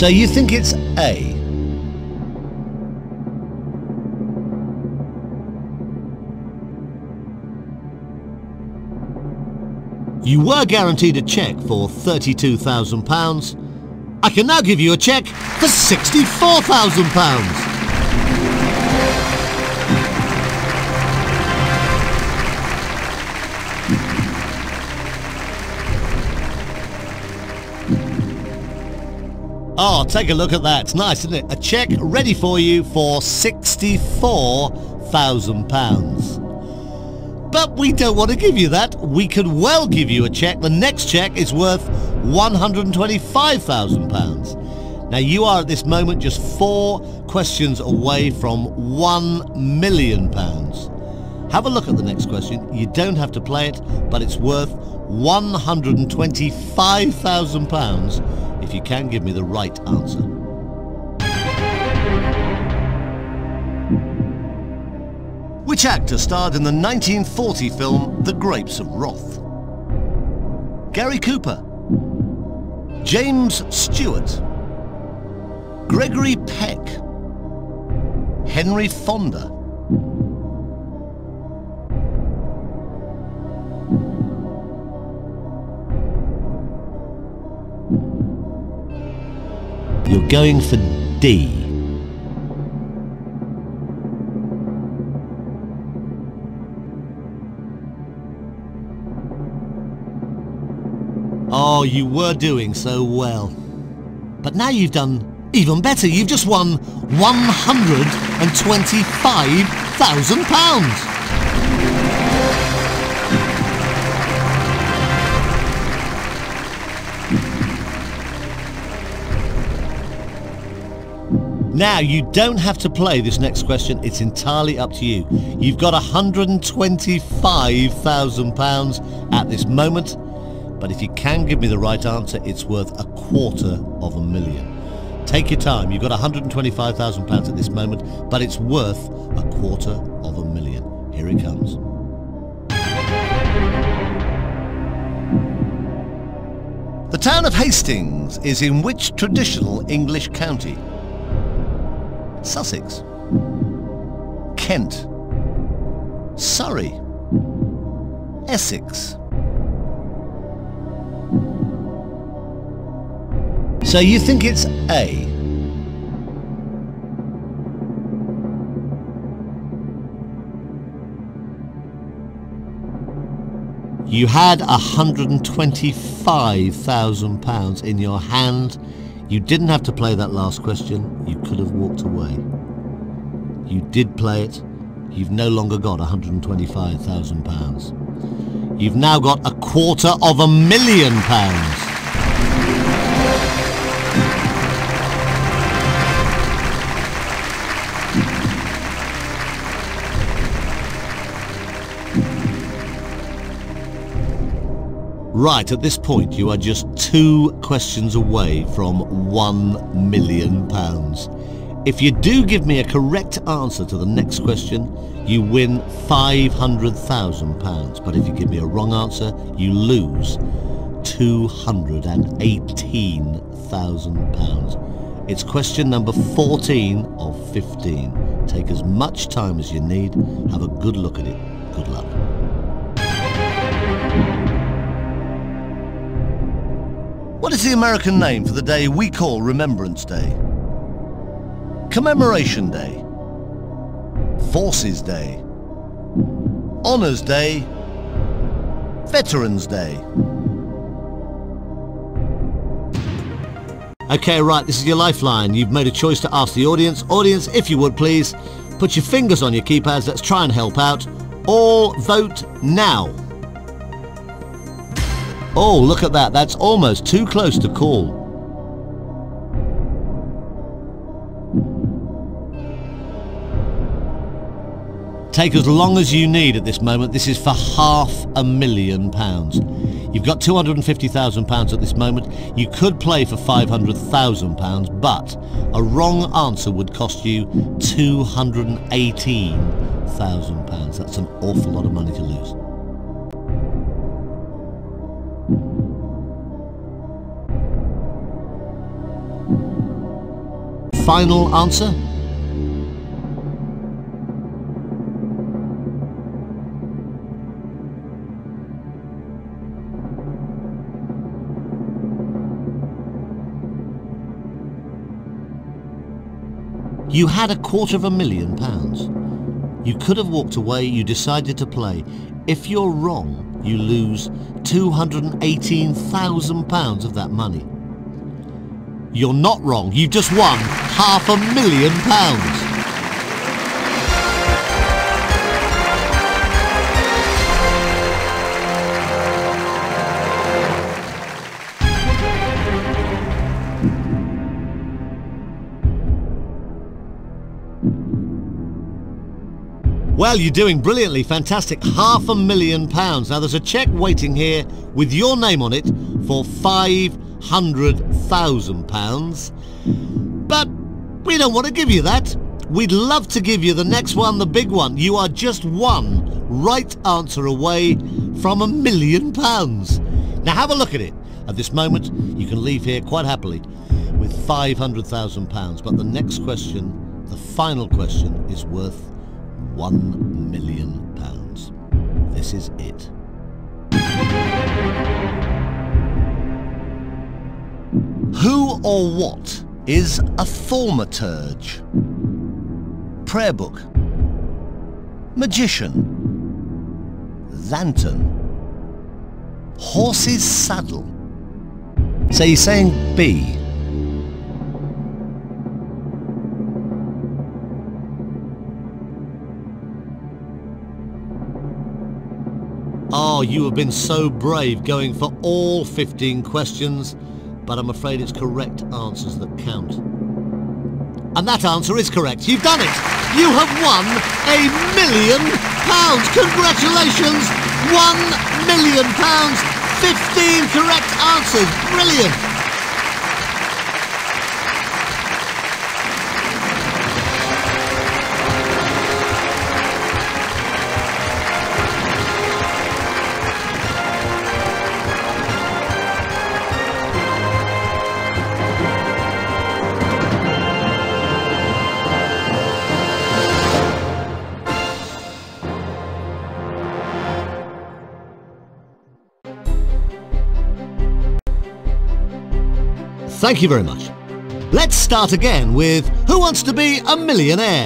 So you think it's A? You were guaranteed a cheque for £32,000. I can now give you a cheque for £64,000. Oh, take a look at that. It's nice, isn't it? A cheque ready for you for £64,000. But we don't want to give you that. We could well give you a cheque. The next cheque is worth £125,000. Now you are at this moment just 4 questions away from £1 million. Have a look at the next question. You don't have to play it, but it's worth £125,000 if you can give me the right answer. Which actor starred in the 1940 film The Grapes of Wrath? Gary Cooper, James Stewart, Gregory Peck, Henry Fonda. You're going for D. Oh, you were doing so well. But now you've done even better. You've just won £125,000. Now, you don't have to play this next question. It's entirely up to you. You've got £125,000 at this moment. But if you can give me the right answer, it's worth £250,000. Take your time. You've got £125,000 at this moment, but it's worth £250,000. Here it comes. The town of Hastings is in which traditional English county? Sussex, Kent, Surrey, Essex. So you think it's A? You had £125,000 in your hand. You didn't have to play that last question. You could have walked away. You did play it. You've no longer got £125,000. You've now got £250,000. Right, at this point you are just 2 questions away from £1 million. If you do give me a correct answer to the next question, you win £500,000. But if you give me a wrong answer, you lose £218,000. It's question number 14 of 15. Take as much time as you need. Have a good look at it. Good luck. What is the American name for the day we call Remembrance Day? Commemoration Day, Forces Day, Honours Day, Veterans Day. Okay, right, this is your lifeline. You've made a choice to ask the audience. Audience, if you would please, put your fingers on your keypads. Let's try and help out. All vote now. Oh, look at that. That's almost too close to call. Take as long as you need at this moment. This is for £500,000. You've got £250,000 at this moment. You could play for £500,000, but a wrong answer would cost you £218,000. That's an awful lot of money to lose. final answer? You had £250,000. You could have walked away, you decided to play. If you're wrong, you lose £218,000 of that money. You're not wrong, you've just won £500,000. Well, you're doing brilliantly, fantastic, £500,000. Now there's a cheque waiting here with your name on it for £500,000. But we don't want to give you that. We'd love to give you the next one, the big one. You are just one right answer away from £1 million. Now have a look at it. At this moment, you can leave here quite happily with £500,000. But the next question, the final question, is worth £1 million. This is it. Who or what is a thaumaturge? Prayer book, magician, lantern, horse's saddle. So you're saying B. Oh, you have been so brave going for all 15 questions, but I'm afraid it's correct answers that count. And that answer is correct. You've done it! You have won £1 million! Congratulations! £1 million! 15 correct answers! Brilliant! Thank you very much. Let's start again with Who Wants to Be a Millionaire?